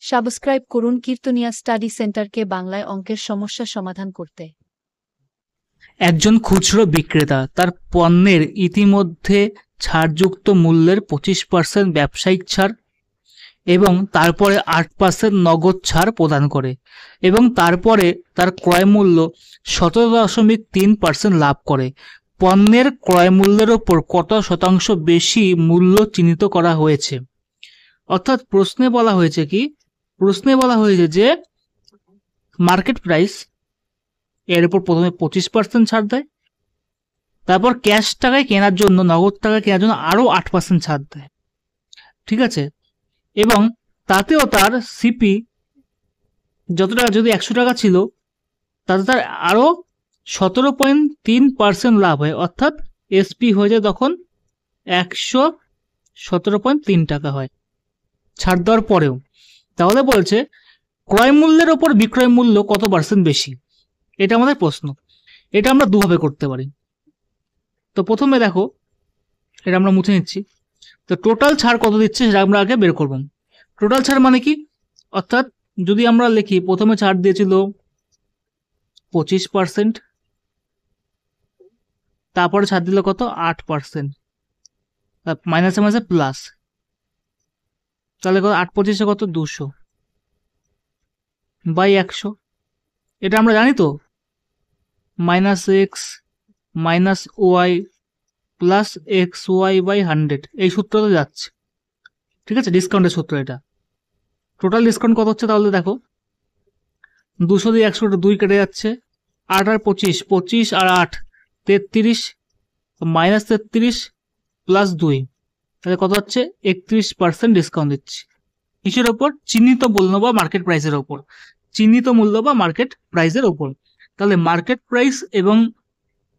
Subscribe করুন কীর্তনিয়া study সেন্টারকে বাংলায় অঙ্কের সমস্যা সমাধান করতে। একজন খুচরো বিক্রেতা তার পণ্যের ইতিমধ্যে ছাড়যুক্ত মূল্যের 25% ব্যবসায়িক ছাড় এবং তারপরে 8% নগদ ছাড় প্রদান করে এবং তারপরে তার ক্রয় মূল্য 17.3% লাভ করে। পণ্যের ক্রয় মূল্যের ওপর কত শতাংশ বেশি মূল্য চিহ্নিত করা হয়েছে? অর্থাৎ প্রশ্নে বলা হয়েছে যে মার্কেট প্রাইস এর উপর প্রথমে 25% ছাড় দেয়, তারপর ক্যাশ টাকায় কেনার জন্য, নগদ টাকায় কেনার জন্য আরও 8% ছাড় দেয়। ঠিক আছে, এবং তাতেও তার সিপি যত টাকা, যদি 100 টাকা ছিল তাতে তার আরও 17.3% লাভ হয়, অর্থাৎ এসপি হয়ে যায় তখন 117.3 টাকা হয় ছাড় দেওয়ার পরেও। তাহলে বলছে ক্রয় মূল্যের ওপর বিক্রয় মূল্য কত পার্সেন্ট বেশি, এটা আমাদের প্রশ্ন। এটা আমরা দুভাবে করতে পারি। তো প্রথমে দেখো, এটা আমরা মুছে নিচ্ছি। তো টোটাল ছাড় কত দিচ্ছে সেটা আমরা আগে বের করব। টোটাল ছাড় মানে কি, অর্থাৎ যদি আমরা লিখি প্রথমে ছাড় দিয়েছিল 25%, তারপরে ছাড় দিল কত 8%, মাইনাসে মাইনাসে প্লাস, তাহলে কত 8×25 কত 200 বাই 100। এটা আমরা জানি তো, -x -y plus xy by 100, এই সূত্রটা যাচ্ছে। ঠিক আছে, ডিসকাউন্টের সূত্র এটা। টোটাল ডিসকাউন্ট কত হচ্ছে তাহলে দেখো, 200 দিয়ে 100 2 কেটে যাচ্ছে, 8 আর 25, 25 আর 8 33, -33 প্লাস 2, তাহলে কত হচ্ছে 31% ডিসকাউন্ট দিচ্ছে। কিসের ওপর? চিহ্নিত মূল্য বা মার্কেট প্রাইসের ওপর। চিহ্নিত মূল্য বা মার্কেট প্রাইসের ওপর। তাহলে মার্কেট প্রাইস এবং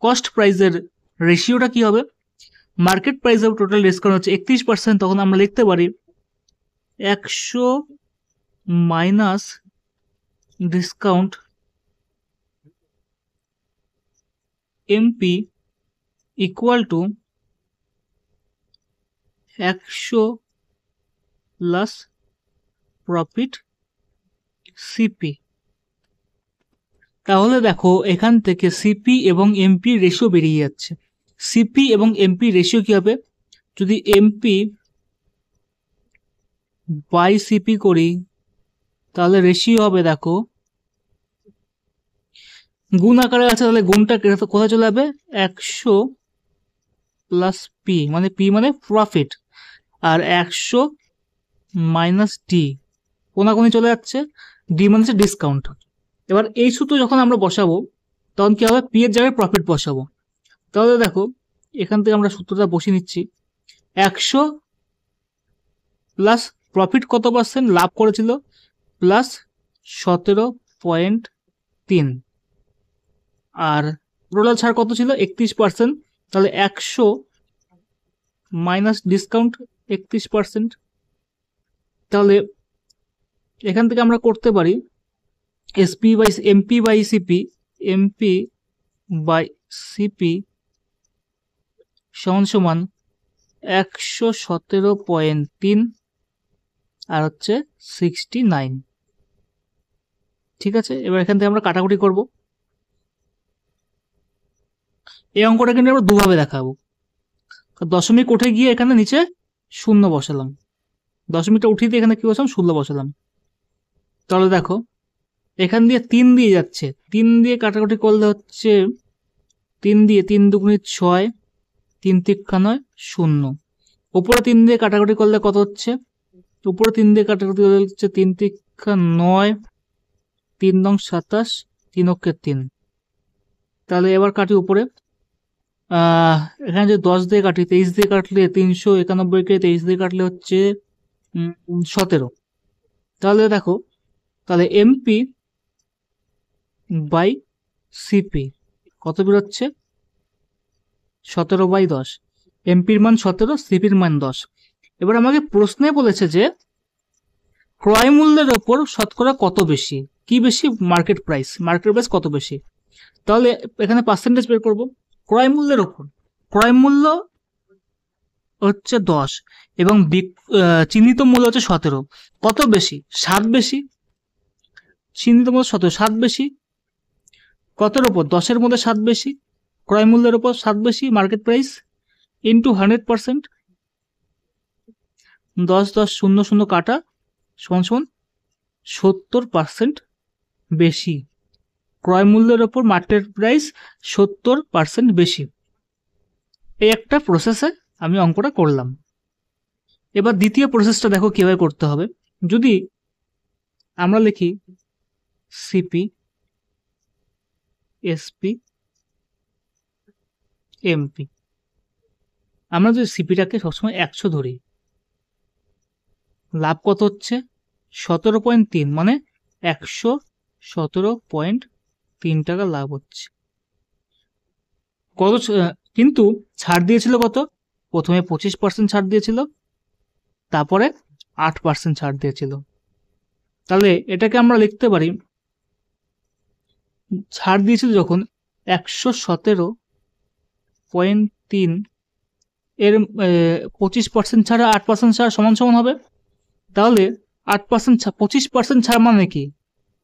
কস্ট প্রাইসের রেশিওটা কি হবে? মার্কেট প্রাইসের টোটাল ডিসকাউন্ট হচ্ছে 31%, তখন আমরা লিখতে পারি 100 minus discount MP equal to 100 plus profit CP. তাহলে দেখো এখান থেকে সিপি এবং এমপি রেশিও বেরিয়ে যাচ্ছে। সিপি এবং এমপি রেশিও কি হবে? যদি এমপি বাই সিপি করি তাহলে রেশিও হবে, দেখো গুণ আকারে আছে, তাহলে গুণটা কোথায় চলে যাবে? 100 প্লাস পি, মানে পি মানে প্রফিট, আর 100 মাইনাস ডি, কোনাকুনি চলে যাচ্ছে, ডি মানে হচ্ছে ডিসকাউন্ট। এবার এই সূত্র যখন আমরা বসাবো তখন কি হবে? পি এর জায়গায় প্রফিট বসাবো। তাহলে দেখো এখান থেকে আমরা সূত্রটা বসিয়ে নিচ্ছি। 100 প্লাস প্রফিট কত পার্সেন্ট লাভ করেছিল, প্লাস 17.3, আর টোটাল ছাড় কত ছিল? 31%, তাহলে 100 মাইনাস ডিসকাউন্ট 31%। তাহলে এখান থেকে আমরা করতে পারি SP by MP by CP, MP by CP সমান সমান 117.3 আর হচ্ছে 69। ঠিক আছে, এবার এখান থেকে আমরা কাটাকুটি করব। এই অঙ্কটা কিন্তু আমরা দুভাবে দেখাবো। দশমিক উঠে গিয়ে এখানে নিচে শূন্য বসালাম, দশমিকটা উঠিয়ে দিয়ে এখানে কি বসালাম? শূন্য বসালাম। তাহলে দেখো এখান দিয়ে 3 দিয়ে যাচ্ছে, 3 দিয়ে কাটাকুটি করলে হচ্ছে 3 দিয়ে 3 দুগুণে 6, 3 তিক্কা 9, 0। উপরে 3 দিয়ে কাটাকুটি করলে কত হচ্ছে? উপরে 3 দিয়ে কাটাকুটি করলে হচ্ছে 3 তিক্কা 9, 3 নং 27, 3 অক্ষে 3। তাহলে এবার কাটি উপরে, এখানে যদি 10 দিয়ে কাটি, 23 দিয়ে কাটলে 391 কে 23 দিয়ে কাটলে হচ্ছে 17। তাহলে দেখো, তাহলে এমপি বাই সিপি কত বেরোচ্ছে? 17/10। এমপির মান 17, সিপির মান 10। এবার আমাকে প্রশ্নে বলেছে যে ক্রয় মূল্যের ওপর শতকরা কত বেশি, কি বেশি? মার্কেট প্রাইস কত বেশি। তাহলে এখানে পার্সেন্টেজ বের করব। ক্রয় মূল্যের ওপর, ক্রয় মূল্য হচ্ছে 10 এবং চিহ্নিত মূল্য হচ্ছে 17। কত বেশি? 7 বেশি। চিহ্নিত মূল্য 17, 7 বেশি। কতের ওপর? 10-এর মধ্যে 7 বেশি। ক্রয় মূল্যের ওপর 7 বেশি, মার্কেট প্রাইস ইন্টু 100%। 10 10 0 0 কাটা সমান সমান 70% বেশি। ক্রয় মূল্যের ওপর মার্কেট প্রাইস 70% বেশি। এই একটা প্রসেসে আমি অঙ্কটা করলাম। এবার দ্বিতীয় প্রসেসটা দেখো কিভাবে করতে হবে। যদি আমরা লিখি সিপি এসপি এমপি, আমরা যদি সিপিটাকে সবসময় 100 ধরি, লাভ কত হচ্ছে? 17.3, মানে 117.3 টাকা লাভ হচ্ছে। কিন্তু ছাড় দিয়েছিল কত? প্রথমে 25% ছাড় দিয়েছিল, তারপরে 8% ছাড় দিয়েছিল। তাহলে এটাকে আমরা লিখতে পারি, ছাড় দিয়েছিল যখন 117.3 এর 25% ছাড়া 8% ছাড় সমান সমান হবে। তাহলে 8% 25% ছাড় মানে কি?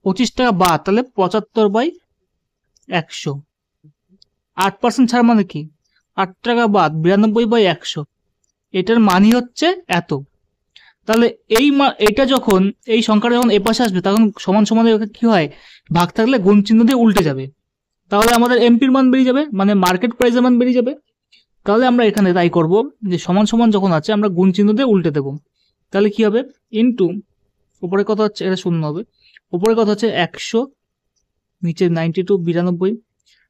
25 টাকা বাদ, তাহলে 75/100। 8% ছাড় মানে কি? 8 টাকা বাদ 92/100। এটার মানই হচ্ছে এত। তাহলে এইটা যখন, এই সংখ্যাটা যখন এপাশে আসবে তখন সমান সমান কি হয়? ভাগ থাকলে গুণ চিহ্ন দিয়ে উল্টে যাবে। তাহলে আমাদের এমপির মান বেরিয়ে যাবে, মানে মার্কেট প্রাইসের মান বেরিয়ে যাবে। তাহলে আমরা এখানে তাই করব, যে সমান সমান যখন আছে আমরা গুণ চিহ্ন দিয়ে উল্টে দেব। তাহলে কি হবে? ইন্টু উপরে কত হচ্ছে? এটা 0 হবে। উপরে কত হচ্ছে? 100, নিচে 92 92,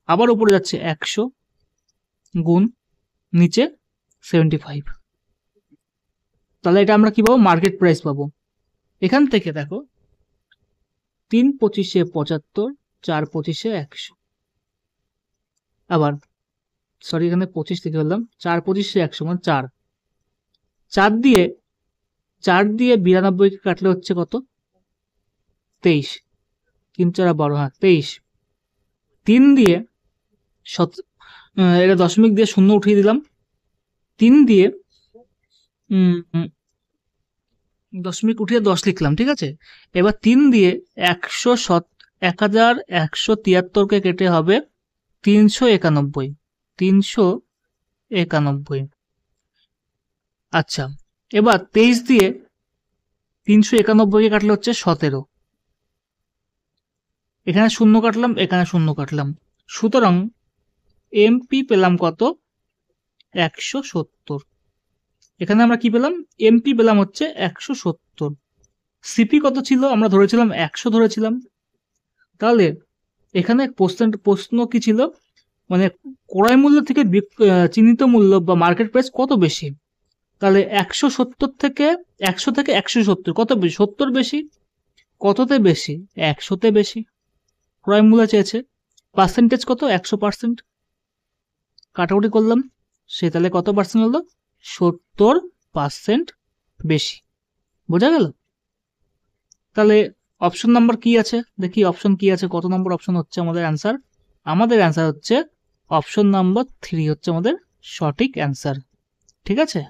আবার উপরে যাচ্ছে 100 গুণ নিচে 75। তাহলে এটা আমরা কি পাবো? মার্কেট প্রাইস পাবো। এখান থেকে দেখো 3 25 75, 4 25 100। আবার সরি, এখানে 25 থেকে বললাম, 4 25 100 মানে 4। 4 দিয়ে 92 কাটলে হচ্ছে কত? 23। 3 4 12, হ্যাঁ 23। 3 দিয়ে এটা দশমিক দিয়ে 0 উঠিয়ে দিলাম। 3 দিয়ে দশমিক উঠিয়ে 10 লিখলাম, ঠিক আছে। এবার 3 দিয়ে 1173কে কেটে হবে 391। 391। আচ্ছা, এবার 23 দিয়ে 391কে কাটলে হচ্ছে 17। এখানে 0 কাটলাম, এখানে 0 কাটলাম। সুতরাং এমপি পেলাম কত? 170। এখানে আমরা কি পেলাম? এমপি পেলাম হচ্ছে 170। সিপি কত ছিল? আমরা ধরেছিলাম 100 ধরেছিলাম। তাহলে এখানে প্রশ্ন কি ছিল? মানে ক্রয় মূল্য থেকে চিহ্নিত মূল্য বা মার্কেট প্রাইস কত বেশি? তাহলে 170 থেকে 100 থেকে 170 কত বেশি? 70 বেশি। কততে বেশি? 100তে বেশি। ক্রয় মূল্য চেয়েছে, পার্সেন্টেজ কত? 100%। কাটাকুটি করলাম, সে তাহলে কত পার্সেন্ট হলো? 70% বেশি। বোঝা গেল? তাহলে অপশন নাম্বার কি আছে দেখি, অপশন কি আছে, কত নম্বর অপশন হচ্ছে আমাদের অ্যান্সার? আমাদের অ্যান্সার হচ্ছে অপশন নাম্বার 3 হচ্ছে আমাদের সঠিক অ্যান্সার। ঠিক আছে।